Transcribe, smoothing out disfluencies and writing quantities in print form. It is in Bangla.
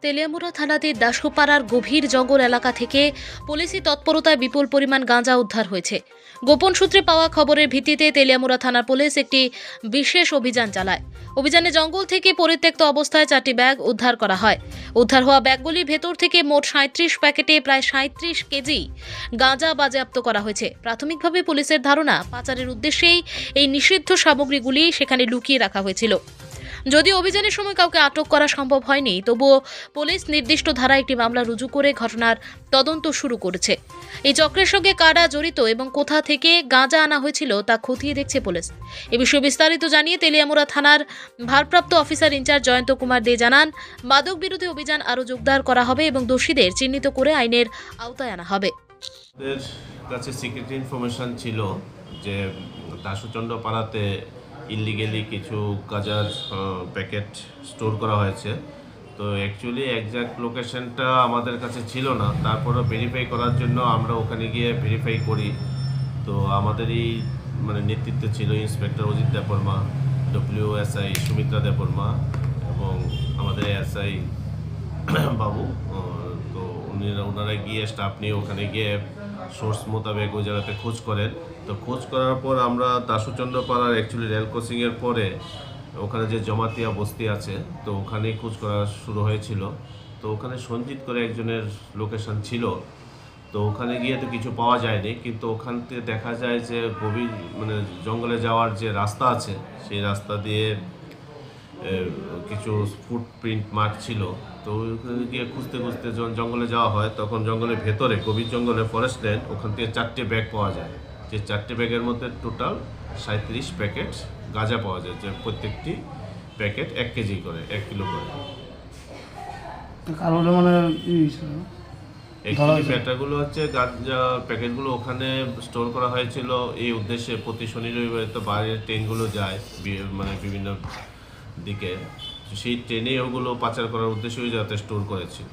তেলিয়ামুড়া থানাধীন দাসুপাড়ার গভীর জঙ্গল এলাকা থেকে পুলিশি তৎপরতায় বিপুল পরিমাণ গাঁজা উদ্ধার হয়েছে। গোপন সূত্রে পাওয়া খবরের ভিত্তিতে তেলিয়ামুড়া থানার পুলিশ একটি বিশেষ অভিযান চালায়। অভিযানে জঙ্গল থেকে পরিত্যক্ত অবস্থায় 4টি ব্যাগ উদ্ধার করা হয়। উদ্ধার হওয়া ব্যাগগুলির ভেতর থেকে মোট 37 প্যাকেটে প্রায় 37 কেজি গাঁজা বাজেয়াপ্ত করা হয়েছে। প্রাথমিকভাবে পুলিশের ধারণা, পাচারের উদ্দেশ্যেই এই নিষিদ্ধ সামগ্রীগুলি সেখানে লুকিয়ে রাখা হয়েছিল। যদিও অভিযানের সময় কাউকে আটক করা সম্ভব হয়নি, তবুও পুলিশ নির্দিষ্ট ধারায় একটি মামলা রুজু করে ঘটনার তদন্ত শুরু করেছে। এই চক্রের সঙ্গে কারা জড়িত এবং কোথা থেকে গাঁজা আনা হয়েছিল তা খতিয়ে দেখছে পুলিশ। এ বিষয়ে বিস্তারিত জানিয়ে তেলিয়ামুড়া থানার ভারপ্রাপ্ত অফিসার ইনচার্জ জয়ন্ত কুমার দে জানান, মাদক বিরোধী অভিযান আরও জোরদার করা হবে এবং দোষীদের চিহ্নিত করে আইনের আওতায় আনা হবে। আমাদের কাছে সিক্রেট ইনফরমেশন ছিল যে দাসুচন্দ্র পাড়াতে ইলিগেলি কিছু গাঁজার প্যাকেট স্টোর করা হয়েছে। তো অ্যাকচুয়ালি একজ্যাক্ট লোকেশনটা আমাদের কাছে ছিল না, তারপরও ভেরিফাই করার জন্য আমরা ওখানে গিয়ে ভেরিফাই করি। তো আমাদেরই নেতৃত্বে ছিল ইন্সপেক্টর অজিত দেববর্মা, WSI সুমিত্রা দেববর্মা এবং আমাদের SI বাবু। তো ওনারা গিয়ে স্টাফ নিয়ে ওখানে গিয়ে সোর্স মোতাবেক ওই জায়গাতে খোঁজ করেন। তো খোঁজ করার পর আমরা দাসুচন্দ্র পাড়ার অ্যাকচুয়ালি রেল ক্রসিংয়ের পরে ওখানে যে জমাতিয়া বস্তি আছে, তো ওখানেই খোঁজ করা শুরু হয়েছিল। তো ওখানে সঞ্জিত করে একজনের লোকেশন ছিল। তো ওখানে গিয়ে তো কিছু পাওয়া যায়নি, কিন্তু ওখান থেকে দেখা যায় যে গভীর জঙ্গলে যাওয়ার যে রাস্তা আছে, সেই রাস্তা দিয়ে কিছু ফুটপ্রিন্ট মার্ক ছিল। তো ওইখানে গিয়ে খুঁজতে খুঁজতে যখন জঙ্গলে যাওয়া হয়, তখন জঙ্গলের ভেতরে গভীর জঙ্গলে ফরেস্ট ল্যান্ড, ওখান থেকে 4টে ব্যাগ পাওয়া যায়। যে 4টে ব্যাগের মধ্যে টোটাল 37 প্যাকেট গাঁজা পাওয়া যায়, যে প্রত্যেকটি প্যাকেট 1 কেজি করে, 1 কিলো করে। কারণ অ্যাকচুয়ালি ব্যাটাগুলো হচ্ছে গাঁজা প্যাকেটগুলো ওখানে স্টোর করা হয়েছিল এই উদ্দেশ্যে। প্রতি শনি রবিবারে তো বাইরের ট্রেনগুলো যায় বিভিন্ন দিকে, সেই ট্রেনে ওগুলো পাচার করার উদ্দেশ্যে ওই যাতে স্টোর করেছিল।